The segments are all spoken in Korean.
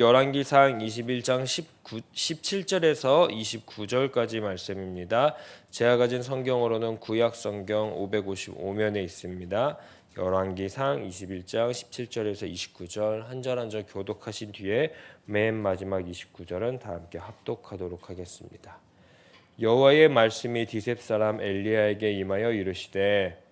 열왕기상 21장 17절에서 29절까지 말씀입니다. 제가 가진 성경으로는 구약 성경 555면에 있습니다. 열왕기상 21장 17절에서 29절 한 절 한 절 교독하신 뒤에 맨 마지막 29절은 다 함께 합독하도록 하겠습니다. 여호와의 말씀이 디셉 사람 엘리야에게 임하여 이르시되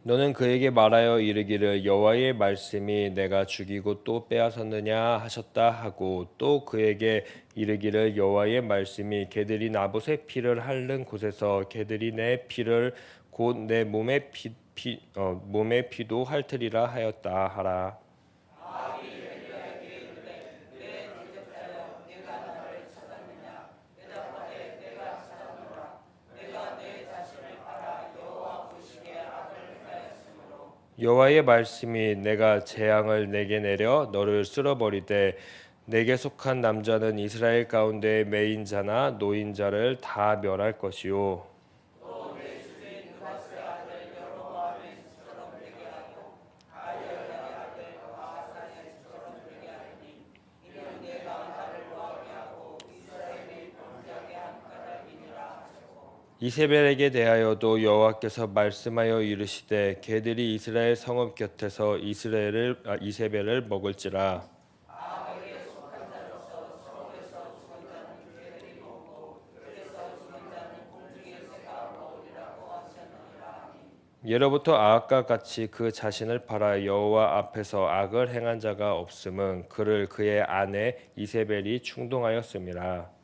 너는 그에게 말하여 이르기를 여호와의 말씀이 내가 죽이고 또 빼앗았느냐 하셨다 하고 또 그에게 이르기를 여호와의 말씀이 개들이 나봇의 피를 핥는 곳에서 개들이 내 피를 곧 내 몸의 피도 핥으리라 하였다 하라. 여호와의 말씀이 내가 재앙을 내게 내려 너를 쓸어버리되 내게 속한 남자는 이스라엘 가운데 매인자나 노인자를 다 멸할 것이요 이세벨에게 대하여도 여호와께서 말씀하여 이르시되 개들이 이스라엘 성읍 곁에서 이세벨을 먹을지라. 예로부터 아합과 같이 그 자신을 팔아 여호와 앞에서 악을 행한 자가 없음은 그를 그의 아내 이세벨이 충동하였음이라.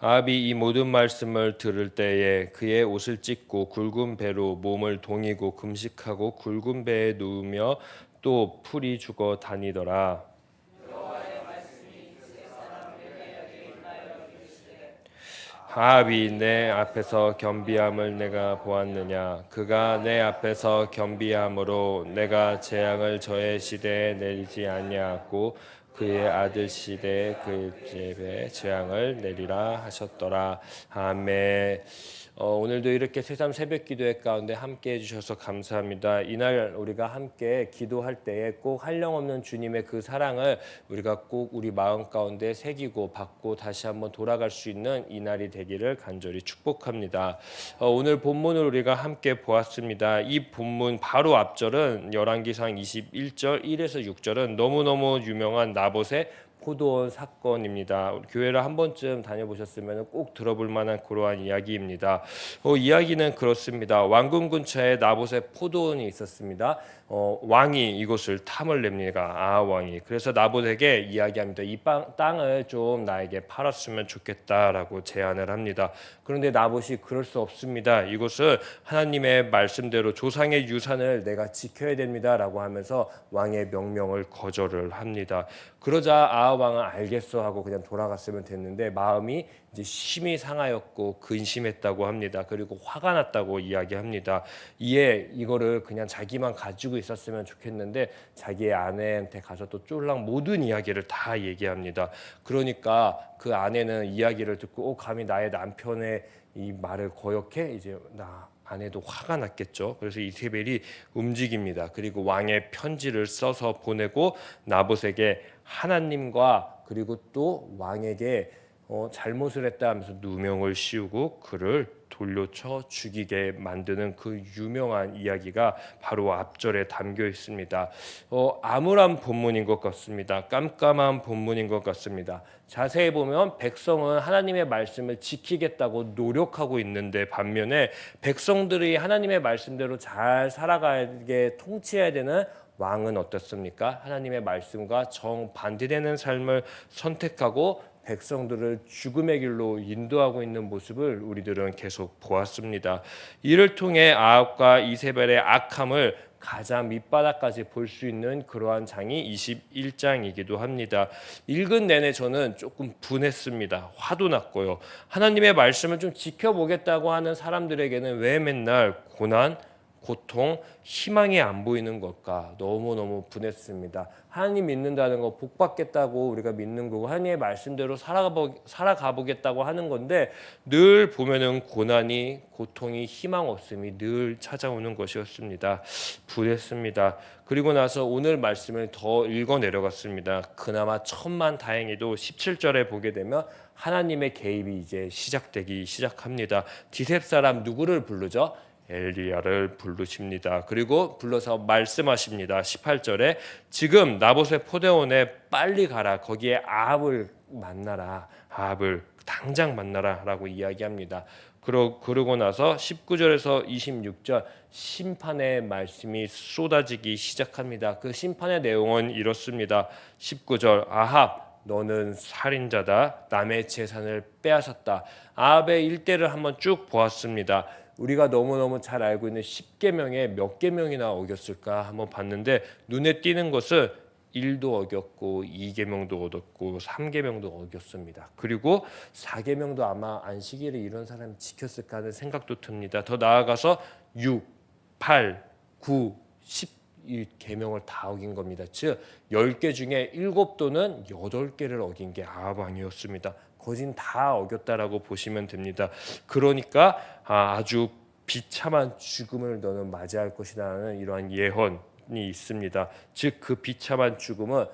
아합이 이 모든 말씀을 들을 때에 그의 옷을 찢고 굵은 배로 몸을 동이고 금식하고 굵은 배에 누우며 또 풀이 죽어 다니더라. 아합이 내 앞에서 겸비함을 내가 보았느냐? 그가 내 앞에서 겸비함으로 내가 재앙을 저의 시대에 내리지 아니하고 그의 아들 시대에 그 집에 재앙을 내리라 하셨더라. 아멘. 오늘도 이렇게 새삼 새벽 기도회 가운데 함께 해주셔서 감사합니다. 이날 우리가 함께 기도할 때에 꼭 한량없는 주님의 그 사랑을 우리가 꼭 우리 마음 가운데 새기고 받고 다시 한번 돌아갈 수 있는 이날이 되기를 간절히 축복합니다. 오늘 본문을 우리가 함께 보았습니다. 이 본문 바로 앞절은 열왕기상 21절 1에서 6절은 너무너무 유명한 나봇의 포도원 사건입니다. 교회를 한 번쯤 다녀보셨으면 꼭 들어볼 만한 그러한 이야기입니다. 이야기는 그렇습니다. 왕궁 근처에 나봇의 포도원이 있었습니다. 왕이 이곳을 탐을 냅니다. 아합 왕이. 그래서 나봇에게 이야기합니다. 이 땅을 좀 나에게 팔았으면 좋겠다라고 제안을 합니다. 그런데 나봇이 그럴 수 없습니다. 이곳은 하나님의 말씀대로 조상의 유산을 내가 지켜야 됩니다라고 하면서 왕의 명령을 거절을 합니다. 그러자 아합 왕은 알겠어 하고 그냥 돌아갔으면 됐는데 마음이 이제 심히 상하였고 근심했다고 합니다. 그리고 화가 났다고 이야기합니다. 이에 이거를 그냥 자기만 가지고 있었으면 좋겠는데 자기의 아내한테 가서 또 쫄랑 모든 이야기를 다 얘기합니다. 그러니까 그 아내는 이야기를 듣고 감히 나의 남편의 이 말을 거역해? 이제 나 아내도 화가 났겠죠. 그래서 이세벨이 움직입니다. 그리고 왕의 편지를 써서 보내고 나봇에게 하나님과 그리고 또 왕에게 잘못을 했다 하면서 누명을 씌우고 그를 돌려쳐 죽이게 만드는 그 유명한 이야기가 바로 앞절에 담겨 있습니다. 암울한 본문인 것 같습니다. 깜깜한 본문인 것 같습니다. 자세히 보면 백성은 하나님의 말씀을 지키겠다고 노력하고 있는데 반면에 백성들이 하나님의 말씀대로 잘 살아가게 통치해야 되는 왕은 어떻습니까? 하나님의 말씀과 정반대되는 삶을 선택하고 백성들을 죽음의 길로 인도하고 있는 모습을 우리들은 계속 보았습니다. 이를 통해 아합과 이세벨의 악함을 가장 밑바닥까지 볼 수 있는 그러한 장이 21장이기도 합니다. 읽은 내내 저는 조금 분했습니다. 화도 났고요. 하나님의 말씀을 좀 지켜보겠다고 하는 사람들에게는 왜 맨날 고난, 고통, 희망이 안 보이는 걸까? 너무너무 분했습니다. 하나님 믿는다는 거 복 받겠다고 우리가 믿는 거고 하나님의 말씀대로 살아가 보겠다고 하는 건데 늘 보면은 고난이, 고통이, 희망 없음이 늘 찾아오는 것이었습니다. 분했습니다. 그리고 나서 오늘 말씀을 더 읽어 내려갔습니다. 그나마 천만 다행히도 17절에 보게 되면 하나님의 개입이 이제 시작되기 시작합니다. 디셉 사람 누구를 부르죠? 엘리야를 부르십니다. 그리고 불러서 말씀하십니다. 18절에 지금 나봇의 포도원에 빨리 가라. 거기에 아합을 만나라. 아합을 당장 만나라라고 이야기합니다. 그러고 나서 19절에서 26절 심판의 말씀이 쏟아지기 시작합니다. 그 심판의 내용은 이렇습니다. 19절 아합 너는 살인자다. 남의 재산을 빼앗았다. 아합의 일대를 한번 쭉 보았습니다. 우리가 너무너무 잘 알고 있는 10계명에 몇 계명이나 어겼을까 한번 봤는데 눈에 띄는 것은 1도 어겼고 2계명도 어겼고 3계명도 어겼습니다. 그리고 4계명도 아마 안식일을 이런 사람이 지켰을까 하는 생각도 듭니다. 더 나아가서 6, 8, 9, 10 이 계명을 다 어긴 겁니다. 즉 10개 중에 7도는 8개를 어긴 게 아합 왕이었습니다. 거진 다 어겼다라고 보시면 됩니다. 그러니까 아주 비참한 죽음을 너는 맞이할 것이라는 이러한 예언이 있습니다. 즉 그 비참한 죽음은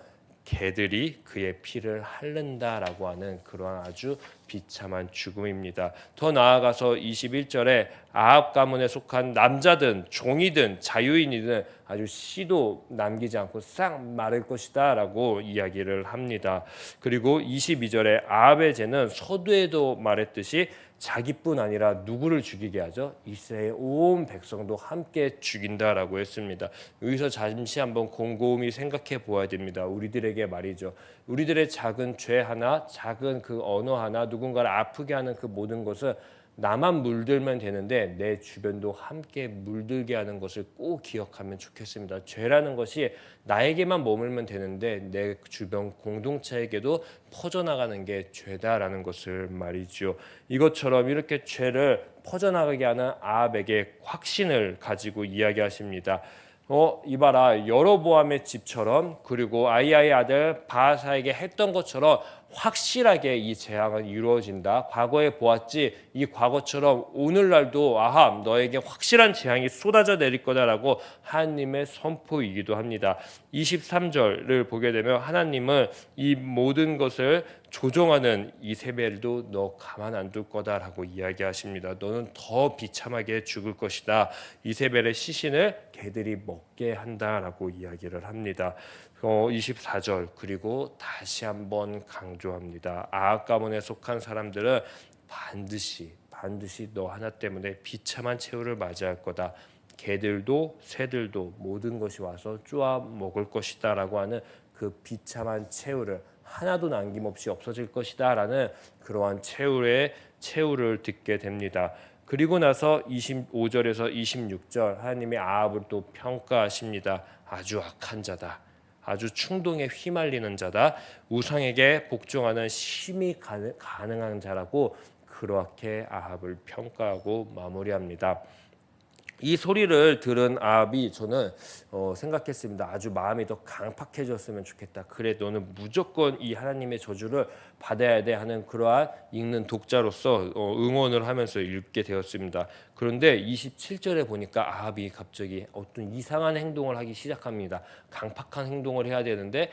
개들이 그의 피를 핥는다라고 하는 그러한 아주 비참한 죽음입니다. 더 나아가서 21절에 아합 가문에 속한 남자든 종이든 자유인이든 아주 씨도 남기지 않고 싹 마를 것이다 라고 이야기를 합니다. 그리고 22절에 아합의 죄는 서두에도 말했듯이 자기뿐 아니라 누구를 죽이게 하죠? 이스라엘 온 백성도 함께 죽인다라고 했습니다. 여기서 잠시 한번 곰곰이 생각해 보아야 됩니다. 우리들에게 말이죠. 우리들의 작은 죄 하나, 작은 그 언어 하나, 누군가를 아프게 하는 그 모든 것은 나만 물들면 되는데 내 주변도 함께 물들게 하는 것을 꼭 기억하면 좋겠습니다. 죄라는 것이 나에게만 머물면 되는데 내 주변 공동체에게도 퍼져나가는 게 죄다라는 것을 말이죠. 이것처럼 이렇게 죄를 퍼져나가게 하는 아합에게 확신을 가지고 이야기하십니다. 이봐라 여로보암의 집처럼 그리고 아이야의 아들 바하사에게 했던 것처럼 확실하게 이 재앙은 이루어진다. 과거에 보았지 이 과거처럼 오늘날도 아합 너에게 확실한 재앙이 쏟아져 내릴 거다라고 하나님의 선포이기도 합니다. 23절을 보게 되면 하나님은 이 모든 것을 조종하는 이세벨도 너 가만 안 둘 거다라고 이야기하십니다. 너는 더 비참하게 죽을 것이다. 이세벨의 시신을 개들이 먹게 한다라고 이야기를 합니다. 24절 그리고 다시 한번 강조합니다. 아합 가문에 속한 사람들은 반드시 너 하나 때문에 비참한 최후를 맞이할 거다. 개들도 새들도 모든 것이 와서 쪼아 먹을 것이다 라고 하는 그 비참한 최후를 하나도 남김없이 없어질 것이다 라는 그러한 최후를 듣게 됩니다. 그리고 나서 25절에서 26절 하나님이 아합을 또 평가하십니다. 아주 악한 자다. 아주 충동에 휘말리는 자다. 우상에게 복종하는 심히 가능한 자라고 그렇게 아합을 평가하고 마무리합니다. 이 소리를 들은 아합이 저는 생각했습니다. 아주 마음이 더 강팍해졌으면 좋겠다. 그래 너는 무조건 이 하나님의 저주를 받아야 돼 하는 그러한 읽는 독자로서 응원을 하면서 읽게 되었습니다. 그런데 27절에 보니까 아합이 갑자기 어떤 이상한 행동을 하기 시작합니다. 강팍한 행동을 해야 되는데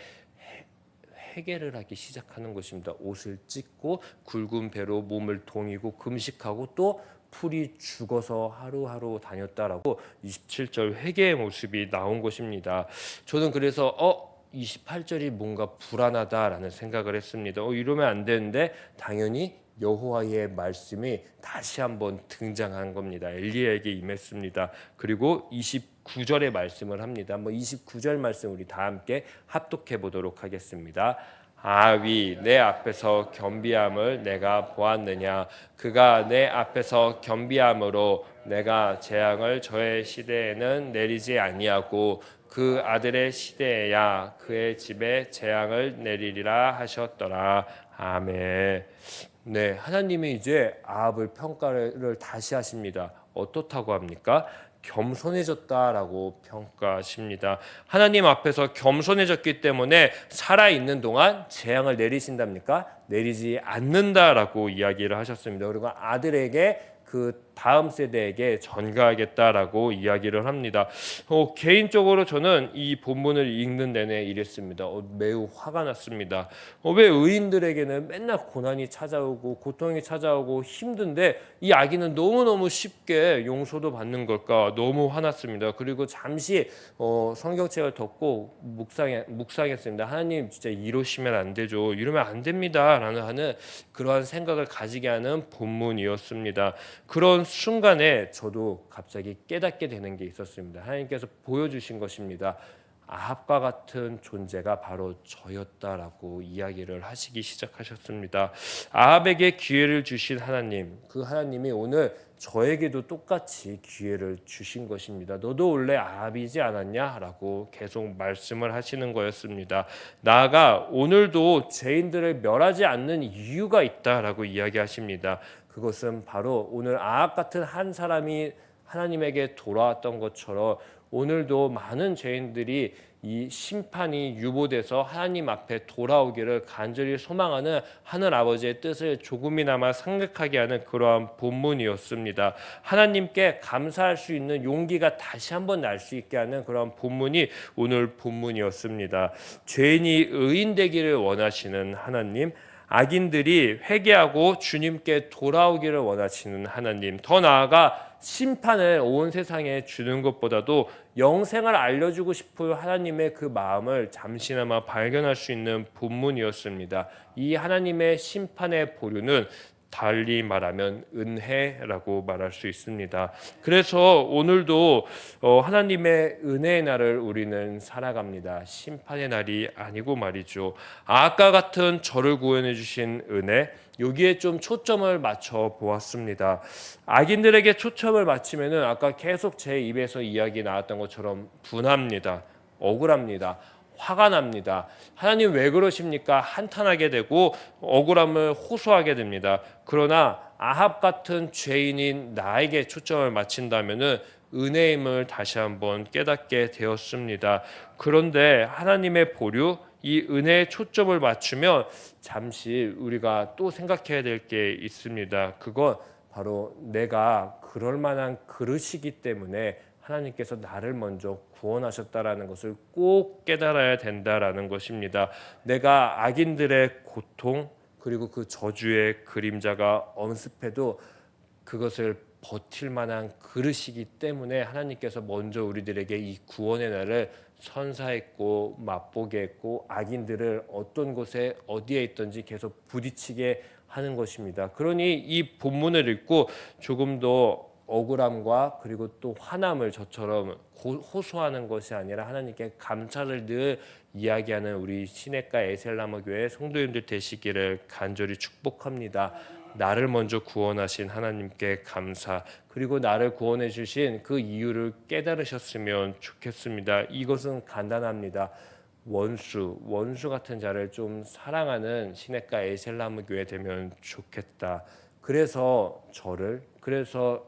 회개를 하기 시작하는 것입니다. 옷을 찢고 굵은 배로 몸을 동이고 금식하고 또 풀이 죽어서 하루하루 다녔다라고 27절 회개의 모습이 나온 것입니다. 저는 그래서 28절이 뭔가 불안하다라는 생각을 했습니다. 이러면 안 되는데 당연히 여호와의 말씀이 다시 한번 등장한 겁니다. 엘리야에게 임했습니다. 그리고 29절의 말씀을 합니다. 29절 말씀 우리 다 함께 합독해 보도록 하겠습니다. 아합이 내 앞에서 겸비함을 내가 보았느냐. 그가 내 앞에서 겸비함으로 내가 재앙을 저의 시대에는 내리지 아니하고 그 아들의 시대에야 그의 집에 재앙을 내리리라 하셨더라. 아멘. 네, 하나님이 이제 아합을 평가를 다시 하십니다. 어떻다고 합니까? 겸손해졌다라고 평가하십니다. 하나님 앞에서 겸손해졌기 때문에 살아있는 동안 재앙을 내리신답니까? 내리지 않는다라고 이야기를 하셨습니다. 그리고 아들에게 그 다음 세대에게 전가하겠다라고 이야기를 합니다. 개인적으로 저는 이 본문을 읽는 내내 이랬습니다. 매우 화가 났습니다. 왜 의인들에게는 맨날 고난이 찾아오고 고통이 찾아오고 힘든데 이 아기는 너무너무 쉽게 용서도 받는 걸까? 너무 화났습니다. 그리고 잠시 성경책을 덮고 묵상했습니다. 하나님 진짜 이러시면 안 되죠. 이러면 안 됩니다. 라는 그러한 생각을 가지게 하는 본문이었습니다. 그런 순간에 저도 갑자기 깨닫게 되는 게 있었습니다. 하나님께서 보여주신 것입니다. 아합과 같은 존재가 바로 저였다라고 이야기를 하시기 시작하셨습니다. 아합에게 기회를 주신 하나님, 그 하나님이 오늘 저에게도 똑같이 기회를 주신 것입니다. 너도 원래 아합이지 않았냐라고 계속 말씀을 하시는 거였습니다. 나아가 오늘도 죄인들을 멸하지 않는 이유가 있다라고 이야기하십니다. 그것은 바로 오늘 아합 같은 한 사람이 하나님에게 돌아왔던 것처럼 오늘도 많은 죄인들이 이 심판이 유보돼서 하나님 앞에 돌아오기를 간절히 소망하는 하늘 아버지의 뜻을 조금이나마 생각하게 하는 그러한 본문이었습니다. 하나님께 감사할 수 있는 용기가 다시 한번 날 수 있게 하는 그러한 본문이 오늘 본문이었습니다. 죄인이 의인 되기를 원하시는 하나님, 악인들이 회개하고 주님께 돌아오기를 원하시는 하나님, 더 나아가 심판을 온 세상에 주는 것보다도 영생을 알려주고 싶은 하나님의 그 마음을 잠시나마 발견할 수 있는 본문이었습니다. 이 하나님의 심판의 보류는 달리 말하면 은혜라고 말할 수 있습니다. 그래서 오늘도 하나님의 은혜의 날을 우리는 살아갑니다. 심판의 날이 아니고 말이죠. 아까 같은 저를 구원해 주신 은혜, 여기에 좀 초점을 맞춰 보았습니다. 악인들에게 초점을 맞추면은 아까 계속 제 입에서 이야기 나왔던 것처럼 분합니다. 억울합니다. 화가 납니다. 하나님 왜 그러십니까? 한탄하게 되고 억울함을 호소하게 됩니다. 그러나 아합 같은 죄인인 나에게 초점을 맞춘다면은 은혜임을 다시 한번 깨닫게 되었습니다. 그런데 하나님의 보류, 이 은혜에 초점을 맞추면 잠시 우리가 또 생각해야 될 게 있습니다. 그건 바로 내가 그럴 만한 그릇이기 때문에 하나님께서 나를 먼저 구원하셨다라는 것을 꼭 깨달아야 된다라는 것입니다. 내가 악인들의 고통 그리고 그 저주의 그림자가 엄습해도 그것을 버틸 만한 그릇이기 때문에 하나님께서 먼저 우리들에게 이 구원의 날을 선사했고 맛보게 했고 악인들을 어떤 곳에 어디에 있든지 계속 부딪히게 하는 것입니다. 그러니 이 본문을 읽고 조금 더 억울함과 그리고 또 화남을 저처럼 호소하는 것이 아니라 하나님께 감사를 늘 이야기하는 우리 시냇가 에셀나무 교회 성도님들 되시기를 간절히 축복합니다. 나를 먼저 구원하신 하나님께 감사, 그리고 나를 구원해 주신 그 이유를 깨달으셨으면 좋겠습니다. 이것은 간단합니다. 원수 같은 자를 좀 사랑하는 시냇가 에셀나무 교회 되면 좋겠다. 그래서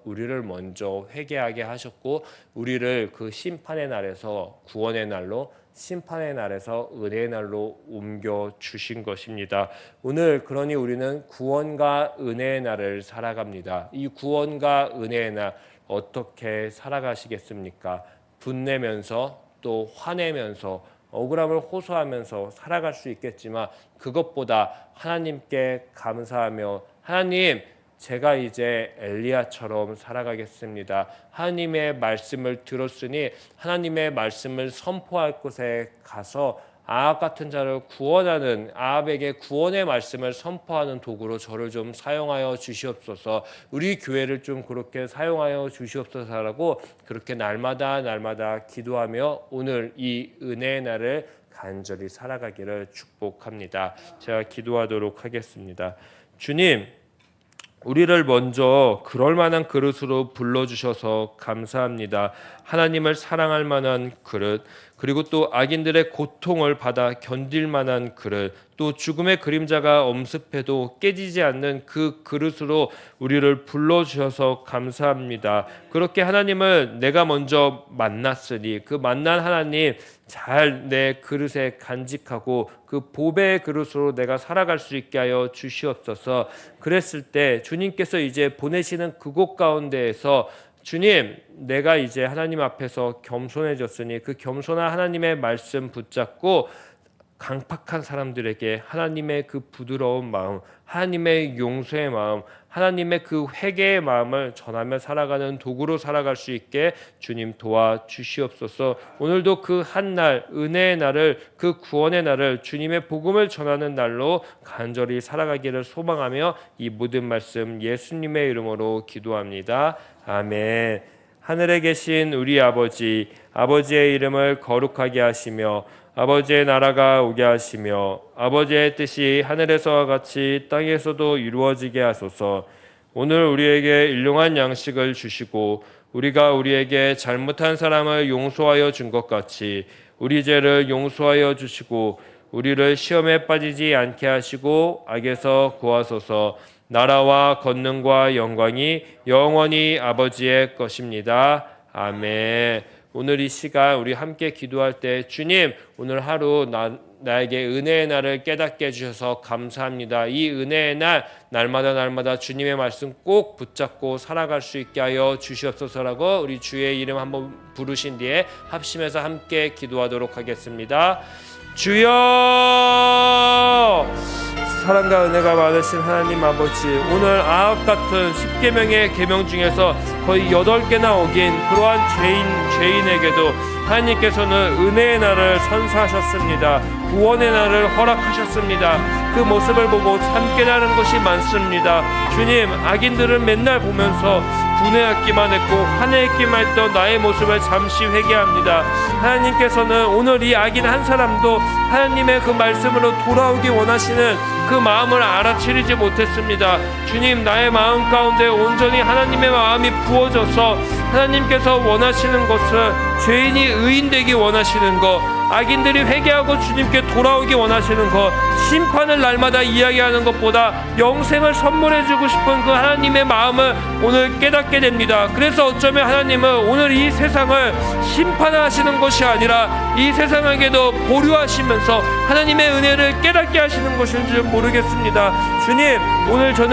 우리를 먼저 회개하게 하셨고 우리를 그 심판의 날에서 구원의 날로, 심판의 날에서 은혜의 날로 옮겨 주신 것입니다. 오늘 그러니 우리는 구원과 은혜의 날을 살아갑니다. 이 구원과 은혜의 날 어떻게 살아가시겠습니까? 분내면서 또 화내면서 억울함을 호소하면서 살아갈 수 있겠지만 그것보다 하나님께 감사하며 하나님, 제가 이제 엘리야처럼 살아가겠습니다. 하나님의 말씀을 들었으니 하나님의 말씀을 선포할 곳에 가서 아합 같은 자를 구원하는, 아합에게 구원의 말씀을 선포하는 도구로 저를 좀 사용하여 주시옵소서. 우리 교회를 좀 그렇게 사용하여 주시옵소서라고 그렇게 날마다 기도하며 오늘 이 은혜의 날을 간절히 살아가기를 축복합니다. 제가 기도하도록 하겠습니다. 주님, 우리를 먼저 그럴 만한 그릇으로 불러주셔서 감사합니다. 하나님을 사랑할 만한 그릇, 그리고 또 악인들의 고통을 받아 견딜 만한 그릇, 또 죽음의 그림자가 엄습해도 깨지지 않는 그 그릇으로 우리를 불러주셔서 감사합니다. 그렇게 하나님을 내가 먼저 만났으니 그 만난 하나님 잘 내 그릇에 간직하고 그 보배의 그릇으로 내가 살아갈 수 있게 하여 주시옵소서. 그랬을 때 주님께서 이제 보내시는 그곳 가운데에서 주님, 내가 이제 하나님 앞에서 겸손해졌으니 그 겸손한 하나님의 말씀 붙잡고 강팍한 사람들에게 하나님의 그 부드러운 마음, 하나님의 용서의 마음, 하나님의 그 회개의 마음을 전하며 살아가는 도구로 살아갈 수 있게 주님 도와주시옵소서. 오늘도 그 한 날, 은혜의 날을, 그 구원의 날을 주님의 복음을 전하는 날로 간절히 살아가기를 소망하며 이 모든 말씀 예수님의 이름으로 기도합니다. 아멘. 하늘에 계신 우리 아버지, 아버지의 이름을 거룩하게 하시며 아버지의 나라가 오게 하시며 아버지의 뜻이 하늘에서와 같이 땅에서도 이루어지게 하소서. 오늘 우리에게 일용할 양식을 주시고 우리가 우리에게 잘못한 사람을 용서하여 준 것 같이 우리 죄를 용서하여 주시고 우리를 시험에 빠지지 않게 하시고 악에서 구하소서. 나라와 권능과 영광이 영원히 아버지의 것입니다. 아멘. 오늘 이 시간 우리 함께 기도할 때 주님, 오늘 하루 나에게 은혜의 날을 깨닫게 해주셔서 감사합니다. 이 은혜의 날 날마다 주님의 말씀 꼭 붙잡고 살아갈 수 있게 하여 주시옵소서라고 우리 주의 이름 한번 부르신 뒤에 합심해서 함께 기도하도록 하겠습니다. 주여, 사랑과 은혜가 많으신 하나님 아버지, 오늘 아합 같은 10계명의 계명 중에서 거의 8개나 어긴 그러한 죄인에게도 하나님께서는 은혜의 날을 선사하셨습니다. 구원의 날을 허락하셨습니다. 그 모습을 보고 참 깨달은 것이 많습니다. 주님, 악인들은 맨날 보면서 분해하기만 했고 화내기만 했던 나의 모습을 잠시 회개합니다. 하나님께서는 오늘 이 악인 한 사람도 하나님의 그 말씀으로 돌아오기 원하시는 그 마음을 알아차리지 못했습니다. 주님, 나의 마음 가운데 온전히 하나님의 마음이 부어져서 하나님께서 원하시는 것은 죄인이 의인되기 원하시는 것, 악인들이 회개하고 주님께 돌아오기 원하시는 것, 심판을 날마다 이야기하는 것보다 영생을 선물해주고 싶은 그 하나님의 마음을 오늘 깨닫게 됩니다. 그래서 어쩌면 하나님은 오늘 이 세상을 심판하시는 것이 아니라 이 세상에게도 보류하시면서 하나님의 은혜를 깨닫게 하시는 것인지 모르겠습니다. 주님, 오늘 저는